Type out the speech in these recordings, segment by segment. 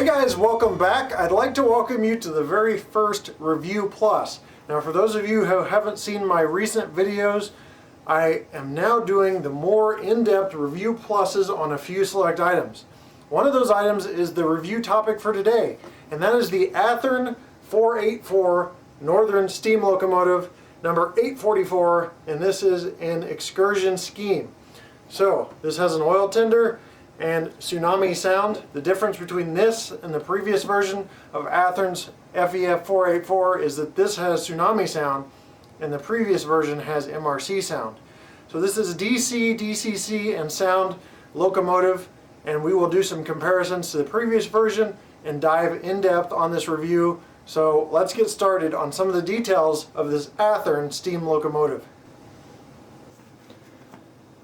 Hey guys, welcome back. I'd like to welcome you to the very first Review Plus. Now for those of you who haven't seen my recent videos, I am now doing the more in-depth Review Pluses on a few select items. One of those items is the review topic for today, and that is the Athearn 484 Northern Steam Locomotive number 844, and this is an excursion scheme. So this has an oil tender and Tsunami sound. The difference between this and the previous version of Athearn's FEF 484 is that this has Tsunami sound and the previous version has MRC sound. So this is DC, DCC, and sound locomotive, and we will do some comparisons to the previous version and dive in depth on this review. So let's get started on some of the details of this Athearn steam locomotive.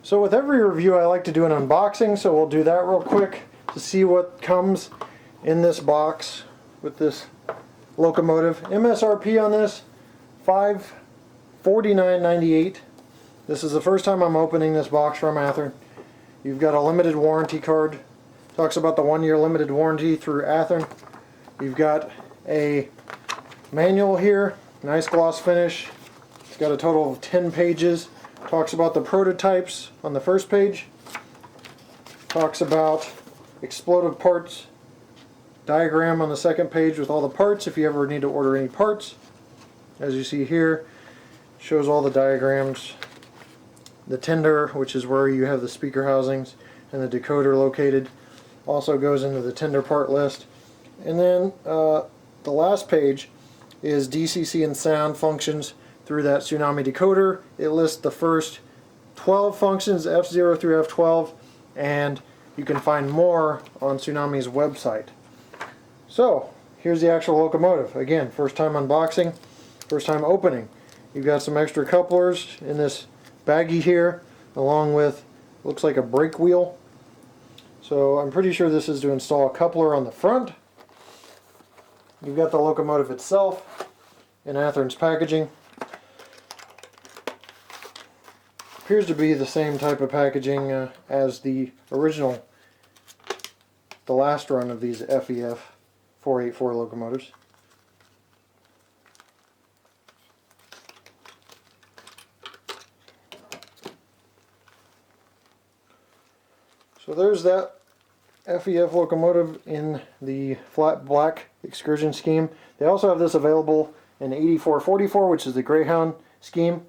So with every review I like to do an unboxing, so we'll do that real quick to see what comes in this box with this locomotive. MSRP on this, $549.98. This is the first time I'm opening this box from Athearn. You've got a limited warranty card. Talks about the 1-year limited warranty through Athearn. You've got a manual here, nice gloss finish. It's got a total of 10 pages. Talks about the prototypes on the first page. Talks about explosive parts diagram on the second page with all the parts if you ever need to order any parts. As you see here, shows all the diagrams. The tender, which is where you have the speaker housings and the decoder located, also goes into the tender part list. And then the last page is DCC and sound functions through that Tsunami decoder. It lists the first 12 functions, F0 through F12, and you can find more on Tsunami's website. So here's the actual locomotive. Again, first time unboxing, first time opening. You've got some extra couplers in this baggie here, along with, looks like a brake wheel. So I'm pretty sure this is to install a coupler on the front. You've got the locomotive itself in Athearn's packaging. Appears to be the same type of packaging as the original, the last run of these FEF 484 locomotives. So there's that FEF locomotive in the flat black excursion scheme. They also have this available in 8444, which is the Greyhound scheme.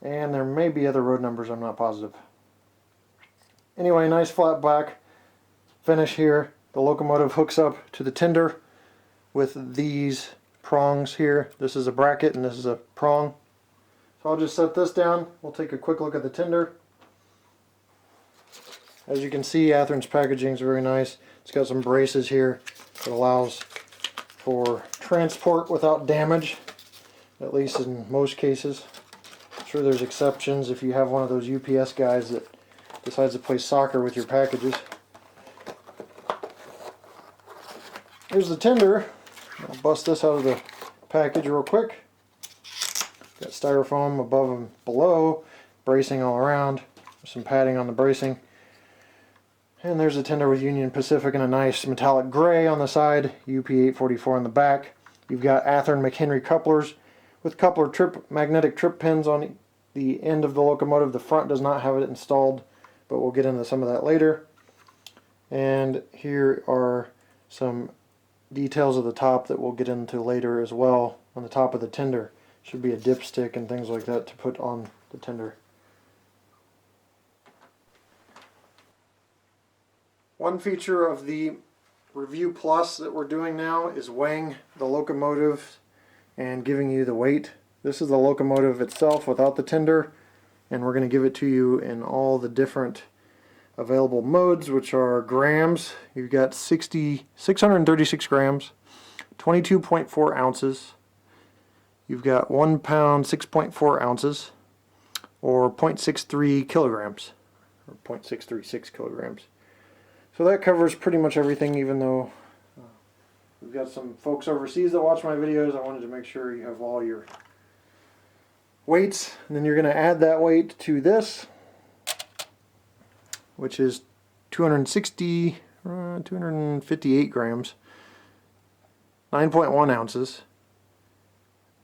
And there may be other road numbers, I'm not positive. Anyway, nice flat black finish here. The locomotive hooks up to the tender with these prongs here. This is a bracket and this is a prong. So I'll just set this down. We'll take a quick look at the tender. As you can see, Athearn's packaging is very nice. It's got some braces here that allows for transport without damage, at least in most cases. Sure, there's exceptions if you have one of those UPS guys that decides to play soccer with your packages. Here's the tender. I'll bust this out of the package real quick. Got styrofoam above and below, bracing all around, some padding on the bracing. And there's a tender with Union Pacific in a nice metallic gray on the side, UP844 on the back. You've got Athearn McHenry couplers with coupler magnetic trip pins on the end of the locomotive. The front does not have it installed, but we'll get into some of that later. And here are some details of the top that we'll get into later as well. On the top of the tender should be a dipstick and things like that to put on the tender. One feature of the Review Plus that we're doing now is weighing the locomotive and giving you the weight. This is the locomotive itself without the tender, and we're going to give it to you in all the different available modes, which are grams. You've got 636 grams, 22.4 ounces. You've got 1 pound, 6.4 ounces, or 0.63 kilograms, or 0.636 kilograms. So that covers pretty much everything, even though we've got some folks overseas that watch my videos. I wanted to make sure you have all your weights, and then you're going to add that weight to this, which is 260 258 grams, 9.1 ounces.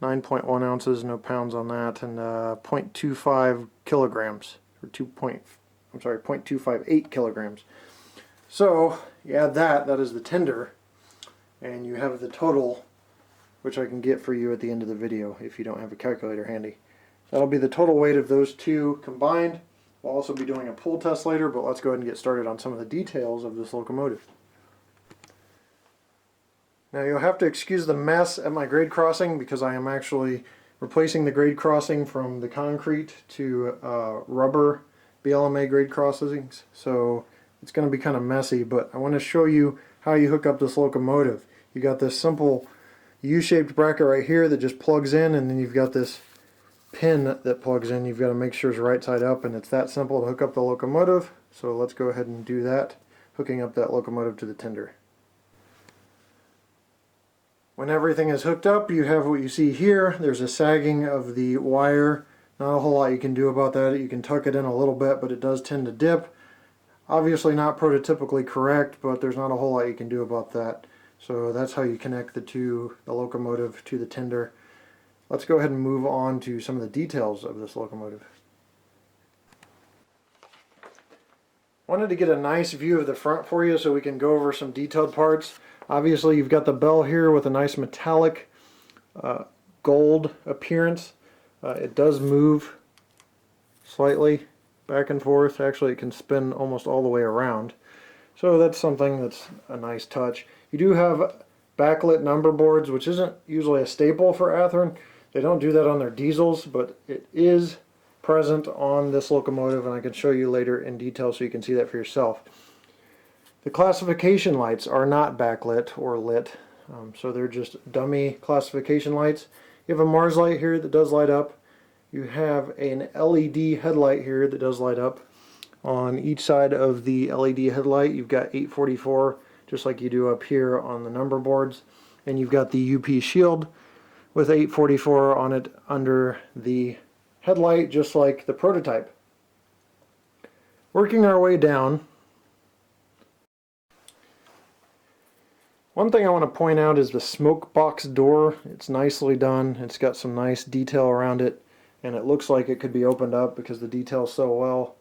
9.1 ounces, no pounds on that, and 0.25 kilograms, or 0.258 kilograms. So you add that is the tender, and you have the total, which I can get for you at the end of the video if you don't have a calculator handy. That'll be the total weight of those two combined. We'll also be doing a pull test later, but let's go ahead and get started on some of the details of this locomotive. Now you'll have to excuse the mess at my grade crossing because I am actually replacing the grade crossing from the concrete to rubber BLMA grade crossings. So it's going to be kind of messy, but I want to show you how you hook up this locomotive. You got this simple U-shaped bracket right here that just plugs in, and then you've got this pin that plugs in. You've got to make sure it's right side up, and it's that simple to hook up the locomotive. So let's go ahead and do that, hooking up that locomotive to the tender. When everything is hooked up, you have what you see here. There's a sagging of the wire. Not a whole lot you can do about that. You can tuck it in a little bit, but it does tend to dip. Obviously not prototypically correct, but there's not a whole lot you can do about that. So that's how you connect the locomotive to the tender. Let's go ahead and move on to some of the details of this locomotive. Wanted to get a nice view of the front for you so we can go over some detailed parts. Obviously you've got the bell here with a nice metallic gold appearance. It does move slightly back and forth. Actually it can spin almost all the way around. So that's something that's a nice touch. You do have backlit number boards, which isn't usually a staple for Athearn. They don't do that on their diesels, but it is present on this locomotive, and I can show you later in detail so you can see that for yourself. The classification lights are not backlit or lit, so they're just dummy classification lights. You have a Mars light here that does light up. You have an LED headlight here that does light up. On each side of the LED headlight you've got 844, just like you do up here on the number boards. And you've got the UP shield with 844 on it under the headlight, just like the prototype. Working our way down, one thing I want to point out is the smoke box door. It's nicely done. It's got some nice detail around it, and it looks like it could be opened up because the detail is so well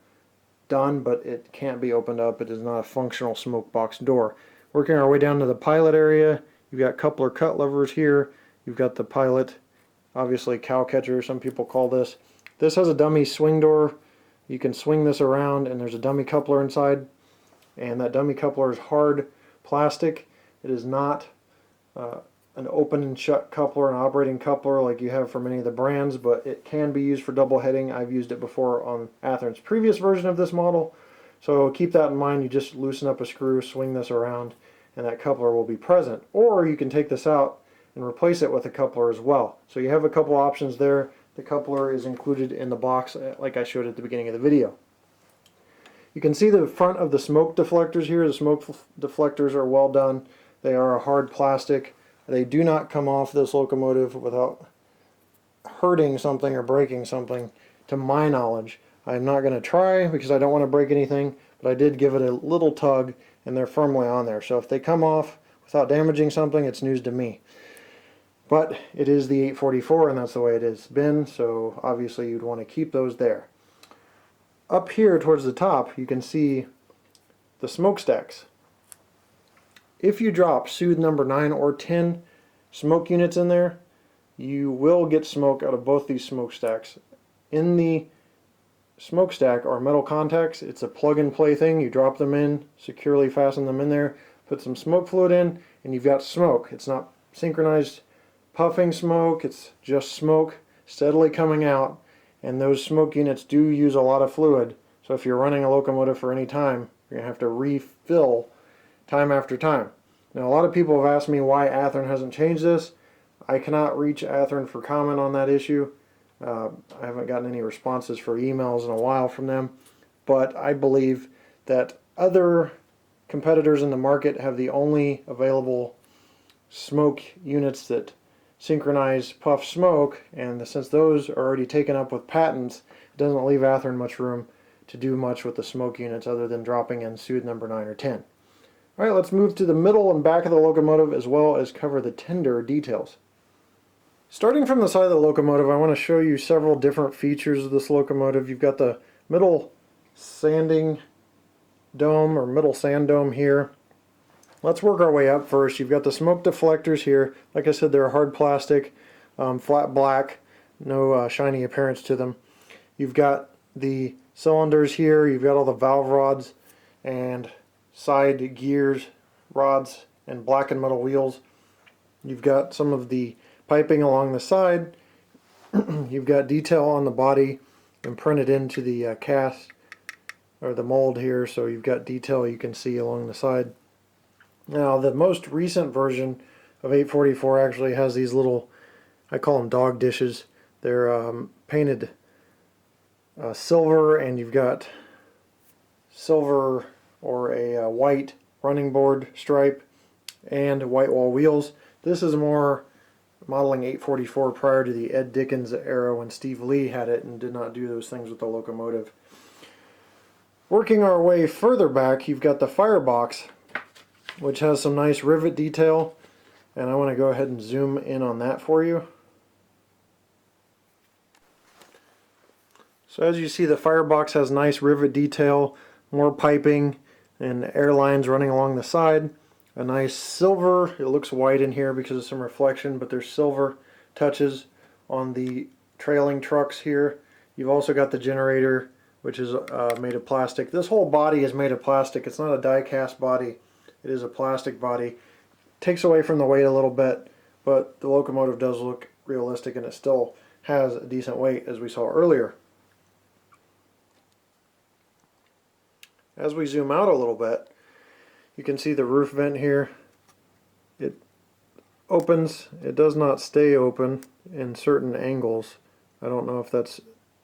done, but it can't be opened up. It is not a functional smoke box door. Working our way down to the pilot area, you've got coupler cut levers here. You've got the pilot, obviously cow catcher, some people call this. This has a dummy swing door. You can swing this around, and there's a dummy coupler inside, and that dummy coupler is hard plastic. It is not an open and shut coupler, an operating coupler like you have for many of the brands, but it can be used for double heading. I've used it before on Athearn's previous version of this model, so keep that in mind. You just loosen up a screw, swing this around, and that coupler will be present. Or you can take this out and replace it with a coupler as well. So you have a couple options there. The coupler is included in the box like I showed at the beginning of the video. You can see the front of the smoke deflectors here. The smoke deflectors are well done. They are a hard plastic. They do not come off this locomotive without hurting something or breaking something, to my knowledge. I'm not going to try because I don't want to break anything, but I did give it a little tug and they're firmly on there. So if they come off without damaging something, it's news to me. But it is the 844 and that's the way it has been, so obviously you'd want to keep those there. Up here towards the top you can see the smokestacks. If you drop soothe number 9 or 10 smoke units in there, you will get smoke out of both these smokestacks. In the smokestack are metal contacts. It's a plug-and-play thing. You drop them in, securely fasten them in there, put some smoke fluid in, and you've got smoke. It's not synchronized puffing smoke, it's just smoke steadily coming out, and those smoke units do use a lot of fluid, so if you're running a locomotive for any time, you're going to have to refill time after time. Now a lot of people have asked me why Athearn hasn't changed this. I cannot reach Athearn for comment on that issue. I haven't gotten any responses for emails in a while from them, but I believe that other competitors in the market have the only available smoke units that synchronize puff smoke, and since those are already taken up with patents, it doesn't leave Athearn much room to do much with the smoke units other than dropping in soothe number 9 or 10. Alright, let's move to the middle and back of the locomotive as well as cover the tender details. Starting from the side of the locomotive, I want to show you several different features of this locomotive. You've got the middle sanding dome or middle sand dome here. Let's work our way up first. You've got the smoke deflectors here. Like I said, they're hard plastic, flat black, no shiny appearance to them. You've got the cylinders here. You've got all the valve rods and side gears, rods, and black and metal wheels. You've got some of the piping along the side. You've got detail on the body imprinted into the cast or the mold here, so you've got detail you can see along the side. Now the most recent version of 844 actually has these little, I call them dog dishes. They're painted silver, and you've got silver or a white running board stripe and white wall wheels. This is more modeling 844 prior to the Ed Dickens era when Steve Lee had it and did not do those things with the locomotive. Working our way further back, you've got the firebox, which has some nice rivet detail, and I want to go ahead and zoom in on that for you. So as you see, the firebox has nice rivet detail, more piping and air lines running along the side. A nice silver, it looks white in here because of some reflection, but there's silver touches on the trailing trucks here. You've also got the generator, which is made of plastic. This whole body is made of plastic. It's not a die-cast body. It is a plastic body. Takes away from the weight a little bit, but the locomotive does look realistic, and it still has a decent weight, as we saw earlier. As we zoom out a little bit, you can see the roof vent here. It opens. It does not stay open in certain angles. I don't know if that's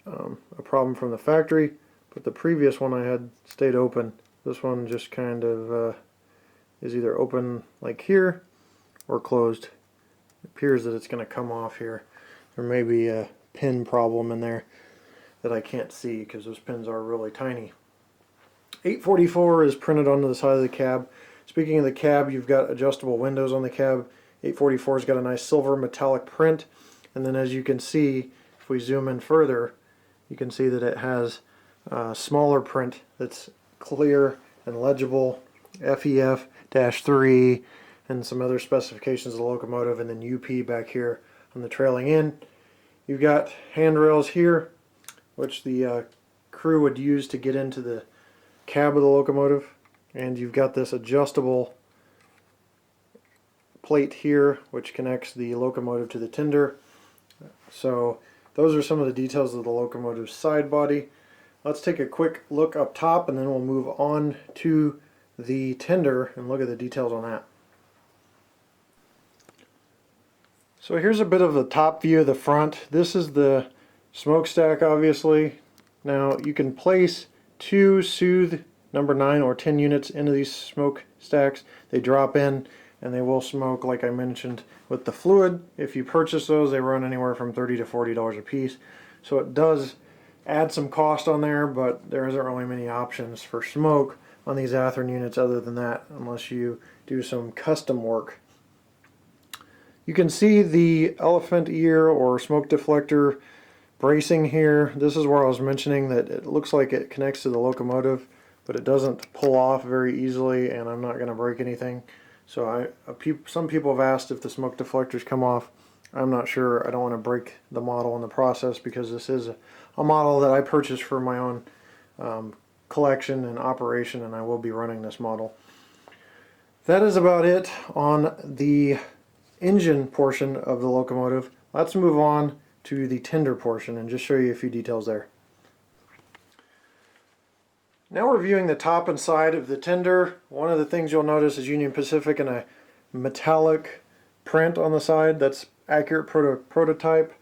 a problem from the factory, but the previous one I had stayed open. This one just kind of is either open like here or closed. It appears that it's going to come off here. There may be a pin problem in there that I can't see because those pins are really tiny. 844 is printed onto the side of the cab. Speaking of the cab, you've got adjustable windows on the cab. 844's got a nice silver metallic print, and then as you can see, if we zoom in further, you can see that it has a smaller print that's clear and legible, FEF-3, and some other specifications of the locomotive, and then UP back here on the trailing end. You've got handrails here, which the crew would use to get into the cab of the locomotive, and you've got this adjustable plate here which connects the locomotive to the tender. So those are some of the details of the locomotive's side body. Let's take a quick look up top, and then we'll move on to the tender and look at the details on that. So here's a bit of the top view of the front. This is the smokestack, obviously. Now you can place 2 Soothe number 9 or 10 units into these smokestacks. They drop in and they will smoke, like I mentioned, with the fluid. If you purchase those, they run anywhere from $30 to $40 a piece. So it does add some cost on there, but there isn't really many options for smoke on these Athearn units other than that, unless you do some custom work. You can see the elephant ear or smoke deflector bracing here. This is where I was mentioning that it looks like it connects to the locomotive, but it doesn't pull off very easily, and I'm not going to break anything. So some people have asked if the smoke deflectors come off. I'm not sure. I don't want to break the model in the process because this is a model that I purchased for my own collection and operation, and I will be running this model. That is about it on the engine portion of the locomotive. Let's move on to the tender portion and just show you a few details there. Now we're viewing the top and side of the tender. One of the things you'll notice is Union Pacific and a metallic print on the side. That's accurate prototype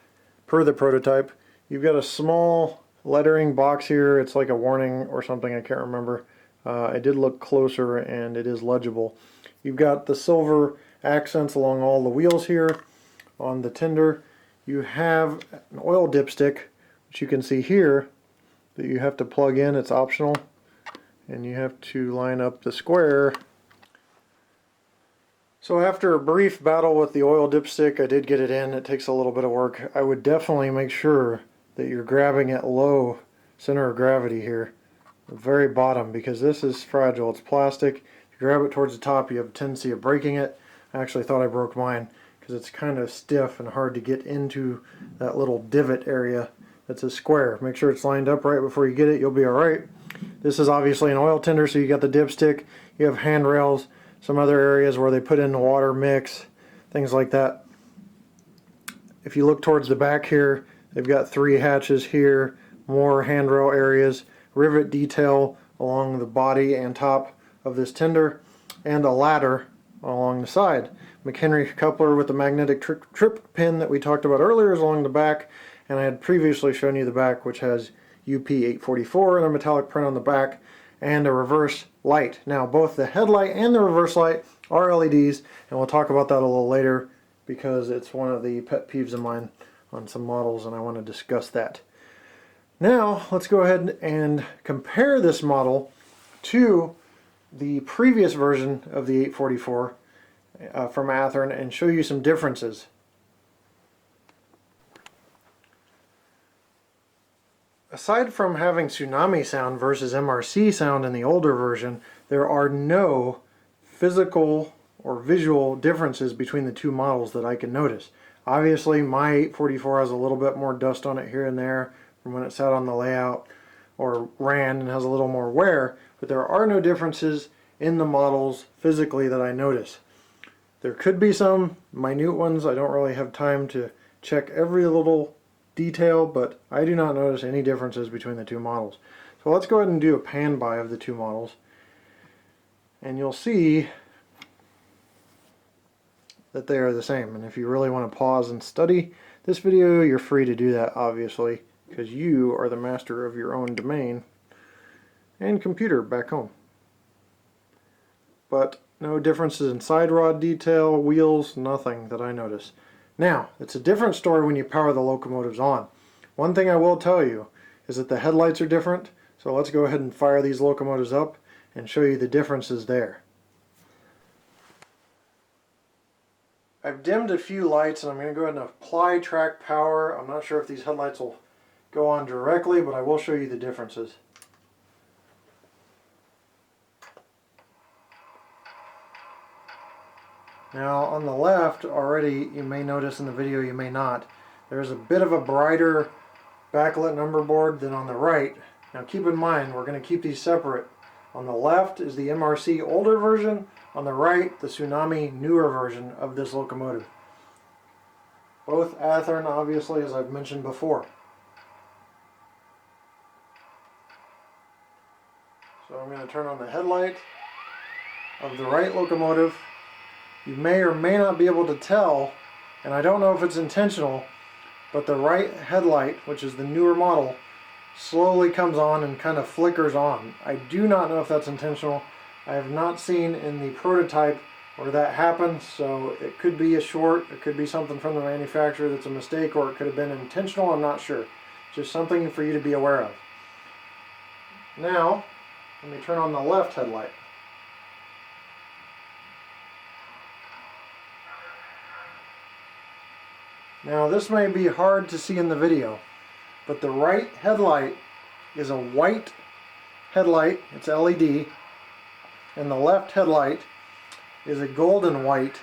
per the prototype. You've got a small lettering box here. It's like a warning or something, I can't remember. I did look closer and it is legible. You've got the silver accents along all the wheels here on the tender. You have an oil dipstick, which you can see here, that you have to plug in. It's optional, and you have to line up the square So after a brief battle with the oil dipstick, I did get it in. It takes a little bit of work. I would definitely make sure that you're grabbing at low center of gravity here, the very bottom, because this is fragile. It's plastic. If you grab it towards the top, you have a tendency of breaking it. I actually thought I broke mine because it's kind of stiff and hard to get into that little divot area that's a square. Make sure it's lined up right before you get it. You'll be alright. This is obviously an oil tender, so you got the dipstick, you have handrails, some other areas where they put in the water mix, things like that. If you look towards the back here, they've got 3 hatches here, more handrail areas, rivet detail along the body and top of this tender, and a ladder along the side. McHenry coupler with the magnetic trip pin that we talked about earlier is along the back, and I had previously shown you the back, which has UP844 and a metallic print on the back, and a reverse light. Now both the headlight and the reverse light are LEDs, and we'll talk about that a little later because it's one of the pet peeves of mine on some models, and I want to discuss that. Now let's go ahead and compare this model to the previous version of the 844 from Athearn and show you some differences. Aside from having Tsunami sound versus MRC sound in the older version, there are no physical or visual differences between the two models that I can notice. Obviously my 844 has a little bit more dust on it here and there from when it sat on the layout or ran, and has a little more wear, but there are no differences in the models physically that I notice. There could be some minute ones. I don't really have time to check every little detail, but I do not notice any differences between the two models. So let's go ahead and do a pan by of the two models, and you'll see that they are the same. And if you really want to pause and study this video, you're free to do that, obviously, because you are the master of your own domain and computer back home. But no differences in side rod detail, wheels, nothing that I notice. Now, it's a different story when you power the locomotives on. One thing I will tell you is that the headlights are different, so let's go ahead and fire these locomotives up and show you the differences there. I've dimmed a few lights, and I'm going to go ahead and apply track power. I'm not sure if these headlights will go on directly, but I will show you the differences. Now on the left, already you may notice in the video, you may not, there's a bit of a brighter backlit number board than on the right. Now keep in mind, we're going to keep these separate. On the left is the MRC older version, on the right the Tsunami newer version of this locomotive. Both Athearn, obviously, as I've mentioned before. So I'm going to turn on the headlight of the right locomotive. You may or may not be able to tell, and I don't know if it's intentional, but the right headlight, which is the newer model, slowly comes on and kind of flickers on. I do not know if that's intentional. I have not seen in the prototype where that happens, so it could be a short, it could be something from the manufacturer that's a mistake, or it could have been intentional, I'm not sure. Just something for you to be aware of. Now, let me turn on the left headlight. Now this may be hard to see in the video, but the right headlight is a white headlight, it's LED, and the left headlight is a golden white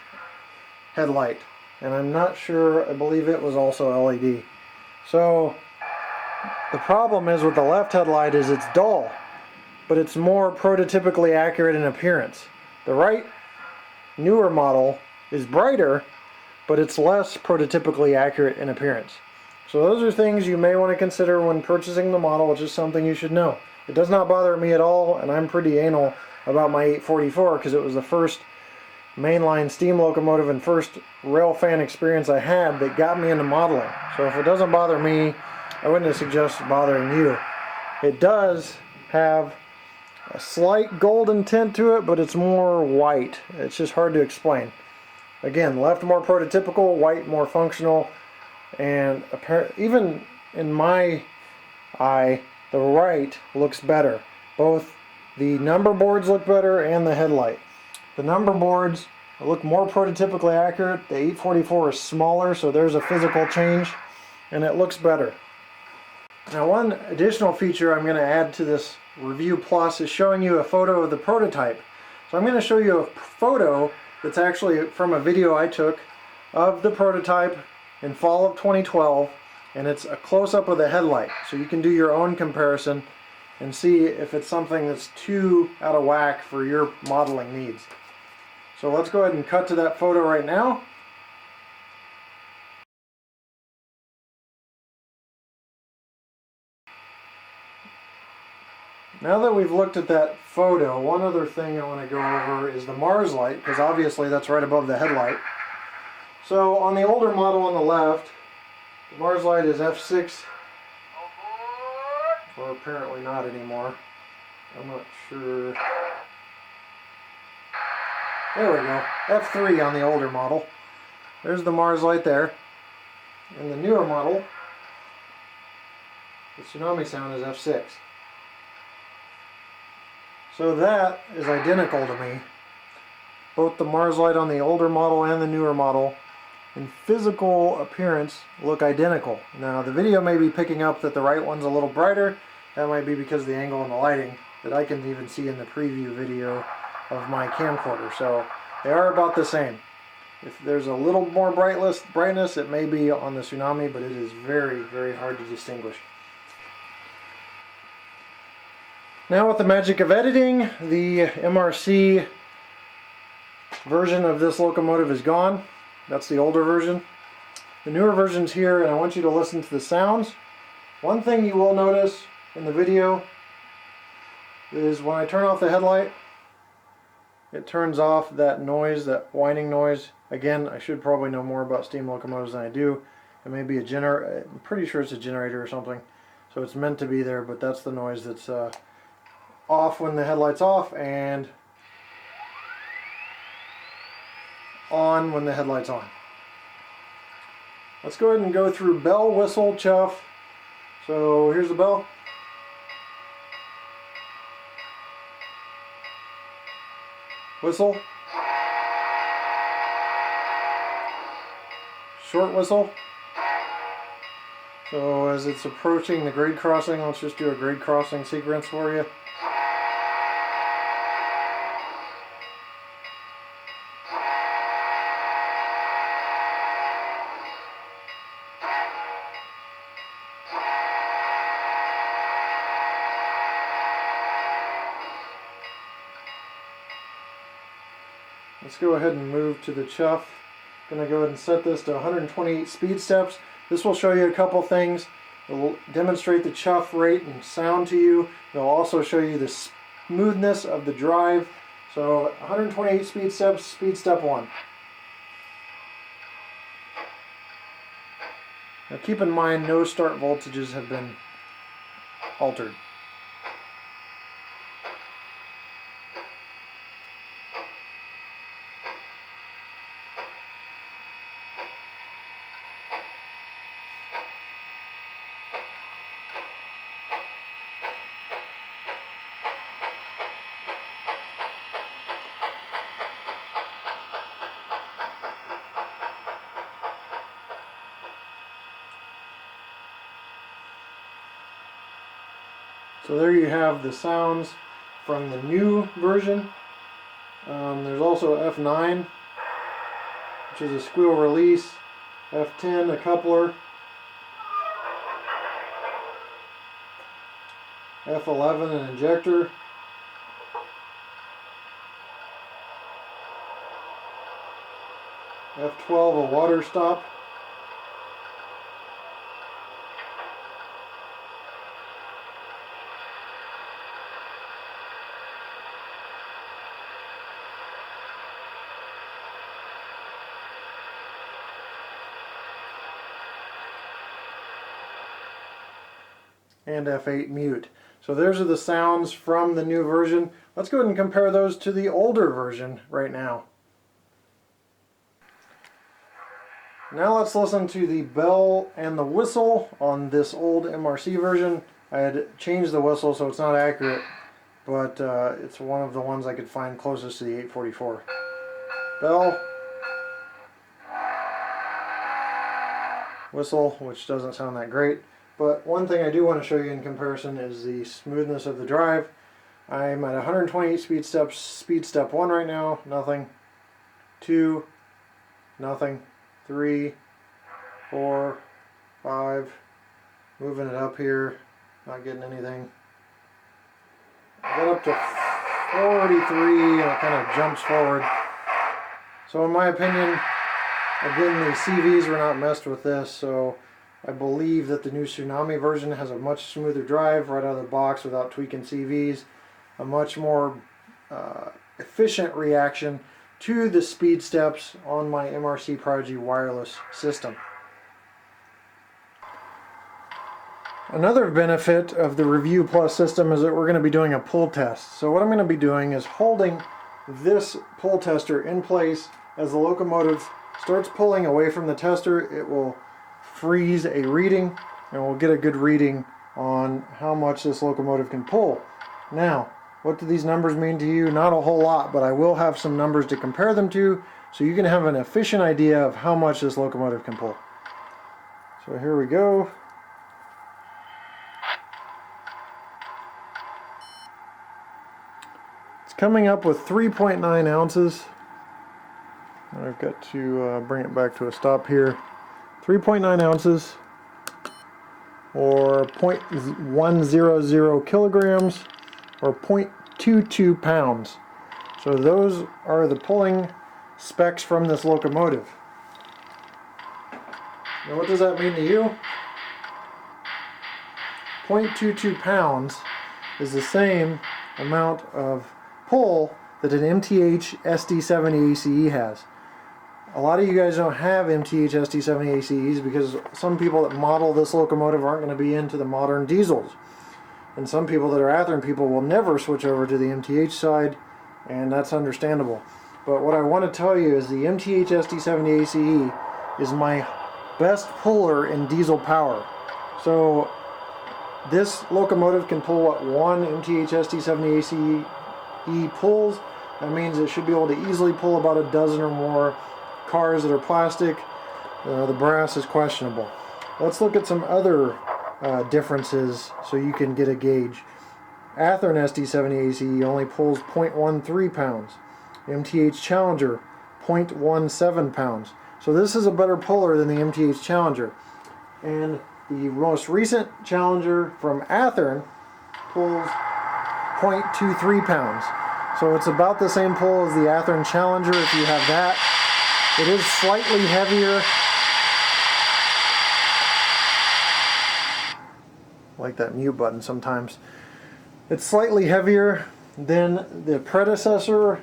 headlight. And I'm not sure, I believe it was also LED. So the problem is with the left headlight is it's dull, but it's more prototypically accurate in appearance. The right newer model is brighter, but it's less prototypically accurate in appearance. So those are things you may want to consider when purchasing the model. It's just something you should know. It does not bother me at all, and I'm pretty anal about my 844 because it was the first mainline steam locomotive and first rail fan experience I had that got me into modeling. So if it doesn't bother me, I wouldn't suggest bothering you. It does have a slight golden tint to it, but it's more white. It's just hard to explain. Again, left more prototypical, white more functional, and even in my eye, the right looks better. Both the number boards look better and the headlight. The number boards look more prototypically accurate. The 844 is smaller, so there's a physical change, and it looks better. Now, one additional feature I'm going to add to this Review Plus is showing you a photo of the prototype. So I'm going to show you a photo that's actually from a video I took of the prototype in fall of 2012, and it's a close-up of the headlight. So you can do your own comparison and see if it's something that's too out of whack for your modeling needs. So let's go ahead and cut to that photo right now. Now that we've looked at that photo, one other thing I want to go over is the Mars light, because obviously that's right above the headlight. So on the older model on the left, the Mars light is F6, or apparently not anymore. I'm not sure. There we go, F3 on the older model. There's the Mars light there. And the newer model, the Tsunami sound is F6. So that is identical to me. Both the Mars light on the older model and the newer model in physical appearance look identical. Now the video may be picking up that the right one's a little brighter. That might be because of the angle and the lighting that I can even see in the preview video of my camcorder. So they are about the same. If there's a little more brightness, it may be on the Tsunami, but it is very, very hard to distinguish. Now with the magic of editing, the MRC version of this locomotive is gone. That's the older version. The newer version's here, and I want you to listen to the sounds. One thing you will notice in the video is when I turn off the headlight, it turns off that noise, that whining noise. Again, I should probably know more about steam locomotives than I do. It may be a generator. I'm pretty sure it's a generator or something. So it's meant to be there, but that's the noise that's off when the headlight's off and on when the headlight's on. Let's go ahead and go through bell, whistle, chuff. So here's the bell. Whistle. Short whistle. So as it's approaching the grade crossing, let's just do a grade crossing sequence for you. Let's go ahead and move to the chuff. I'm going to go ahead and set this to 128 speed steps. This will show you a couple things. It will demonstrate the chuff rate and sound to you. It will also show you the smoothness of the drive. So 128 speed steps, speed step 1. Now keep in mind no start voltages have been altered. So there you have the sounds from the new version. There's also F9, which is a squeal release, F10, a coupler, F11, an injector, F12, a water stop, and F8 mute. So those are the sounds from the new version. Let's go ahead and compare those to the older version right now. Now let's listen to the bell and the whistle on this old MRC version. I had changed the whistle so it's not accurate, but it's one of the ones I could find closest to the 844. bell, whistle, which doesn't sound that great. But one thing I do want to show you in comparison is the smoothness of the drive. I'm at 128 speed step 1 right now, nothing. 2, nothing. 3, 4, 5, moving it up here, not getting anything. I got up to 43 and it kind of jumps forward. So in my opinion, again, the CVs were not messed with this, so I believe that the new Tsunami version has a much smoother drive right out of the box without tweaking CVs, a much more efficient reaction to the speed steps on my MRC Prodigy wireless system. Another benefit of the Review Plus system is that we're going to be doing a pull test. So what I'm going to be doing is holding this pull tester in place. As the locomotive starts pulling away from the tester, it will freeze a reading and we'll get a good reading on how much this locomotive can pull. Now, what do these numbers mean to you? Not a whole lot, but I will have some numbers to compare them to so you can have an efficient idea of how much this locomotive can pull. So here we go. It's coming up with 3.9 ounces. I've got to bring it back to a stop here. 3.9 ounces or 0.100 kilograms or 0.22 pounds. So those are the pulling specs from this locomotive. Now what does that mean to you? 0.22 pounds is the same amount of pull that an MTH SD70 ACE has. A lot of you guys don't have MTH SD70 ACEs because some people that model this locomotive aren't going to be into the modern diesels. And some people that are Athearn people will never switch over to the MTH side, and that's understandable. But what I want to tell you is the MTH SD70 ACE is my best puller in diesel power. So this locomotive can pull what one MTH SD70 ACE pulls. That means it should be able to easily pull about a dozen or more cars that are plastic. The brass is questionable. Let's look at some other differences so you can get a gauge. Athearn SD70 ACE only pulls 0.13 pounds. MTH Challenger 0.17 pounds. So this is a better puller than the MTH Challenger. And the most recent Challenger from Athearn pulls 0.23 pounds. So it's about the same pull as the Athearn Challenger if you have that. It is slightly heavier. I like that mute button sometimes. It's slightly heavier than the predecessor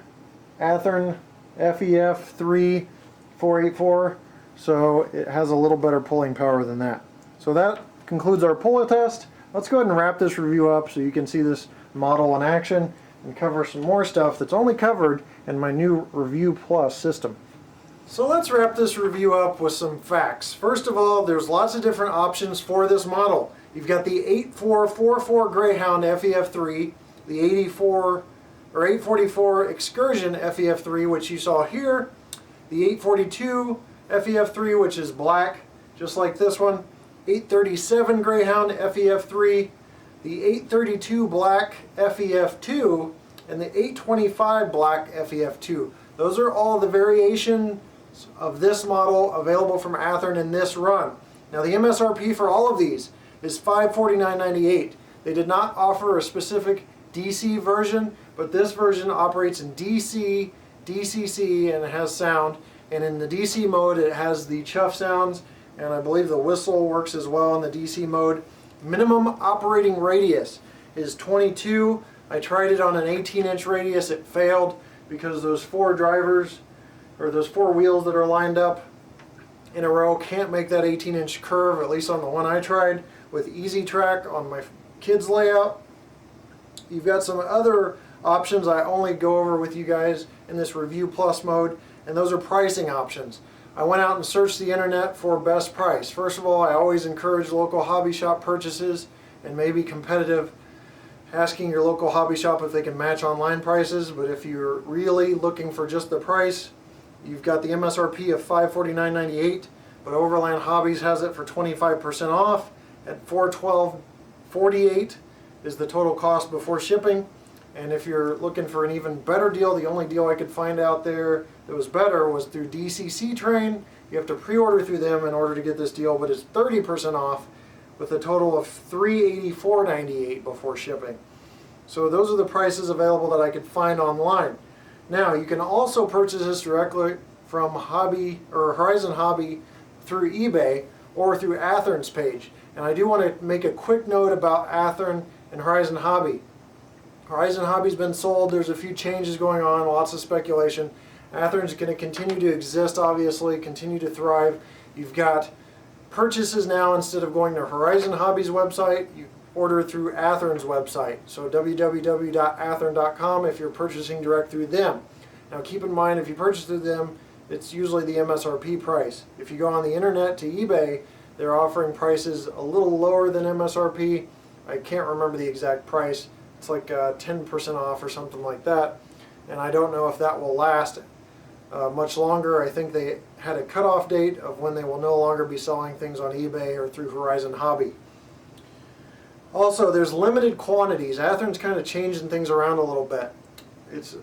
Athearn FEF3 484, so it has a little better pulling power than that. So that concludes our pull test. Let's go ahead and wrap this review up so you can see this model in action and cover some more stuff that's only covered in my new Review Plus system. So let's wrap this review up with some facts. First of all, there's lots of different options for this model. You've got the 8444 Greyhound FEF3, the 844 Excursion FEF3, which you saw here, the 842 FEF3, which is black, just like this one, 837 Greyhound FEF3, the 832 black FEF2, and the 825 black FEF2. Those are all the variations of this model available from Athearn in this run. Now the MSRP for all of these is $549.98. They did not offer a specific DC version, but this version operates in DC, DCC, and it has sound. And in the DC mode it has the chuff sounds, and I believe the whistle works as well in the DC mode. Minimum operating radius is 22. I tried it on an 18-inch radius. It failed because those four drivers, or those four wheels that are lined up in a row, can't make that 18-inch curve, at least on the one I tried with Easy Track on my kids layout. You've got some other options I only go over with you guys in this Review Plus mode, and those are pricing options. I went out and searched the internet for best price. First of all, I always encourage local hobby shop purchases and maybe competitive, asking your local hobby shop if they can match online prices. But if you're really looking for just the price, You've got the MSRP of $549.98, but Overland Hobbies has it for 25% off at $412.48 is the total cost before shipping. And if you're looking for an even better deal, the only deal I could find out there that was better was through DCC Train. You have to pre-order through them in order to get this deal, but it's 30% off with a total of $384.98 before shipping. So those are the prices available that I could find online. Now, you can also purchase this directly from Hobby or Horizon Hobby through eBay or through Athearn's page. And I do want to make a quick note about Athearn and Horizon Hobby. Horizon Hobby's been sold. There's a few changes going on, lots of speculation. Athearn's going to continue to exist, obviously, continue to thrive. You've got purchases now. Instead of going to Horizon Hobby's website, you order through Athearn's website. So www.athearn.com if you're purchasing direct through them. Now keep in mind, if you purchase through them, it's usually the MSRP price. If you go on the internet to eBay, they're offering prices a little lower than MSRP. I can't remember the exact price. It's like 10% off or something like that. And I don't know if that will last much longer. I think they had a cutoff date of when they will no longer be selling things on eBay or through Horizon Hobby. Also, there's limited quantities. Athearn's kind of changing things around a little bit. It's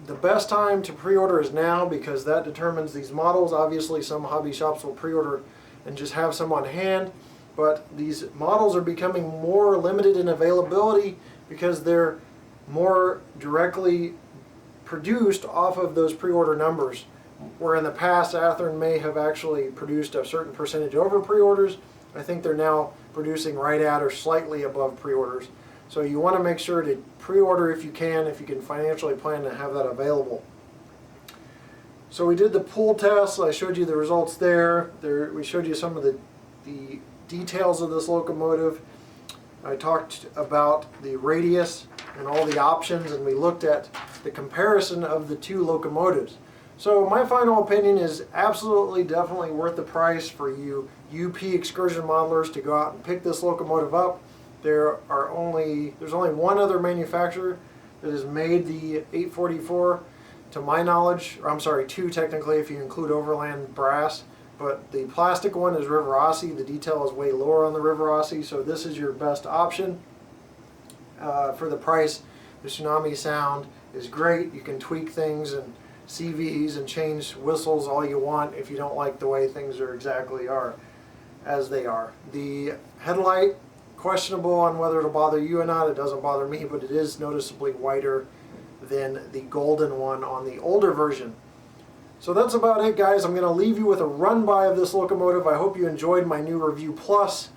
the best time to pre-order is now because that determines these models. Obviously, some hobby shops will pre-order and just have some on hand, but these models are becoming more limited in availability because they're more directly produced off of those pre-order numbers, where in the past Athearn may have actually produced a certain percentage over pre-orders. I think they're now producing right at or slightly above pre-orders. So you want to make sure to pre-order if you can financially plan to have that available. So we did the pull test. I showed you the results there. We showed you some of the details of this locomotive. I talked about the radius and all the options, and we looked at the comparison of the two locomotives. So my final opinion is absolutely definitely worth the price for you UP excursion modelers to go out and pick this locomotive up. There's only one other manufacturer that has made the 844 to my knowledge, or I'm sorry, two technically if you include Overland Brass, but the plastic one is Rivarossi. The detail is way lower on the Rivarossi, so this is your best option for the price. The Tsunami sound is great. You can tweak things and CVs and change whistles all you want if you don't like the way things are as they are. The headlight, questionable on whether it'll bother you or not. It doesn't bother me, but it is noticeably whiter than the golden one on the older version. So that's about it, guys. I'm going to leave you with a run-by of this locomotive. I hope you enjoyed my new Review Plus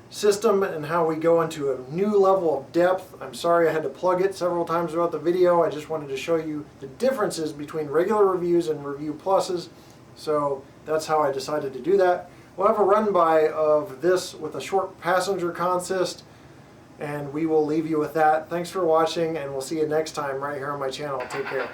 system and how we go into a new level of depth. I'm sorry I had to plug it several times throughout the video. I just wanted to show you the differences between regular reviews and Review Pluses. So that's how I decided to do that. We'll have a run-by of this with a short passenger consist, and we will leave you with that. Thanks for watching, and we'll see you next time right here on my channel. Take care.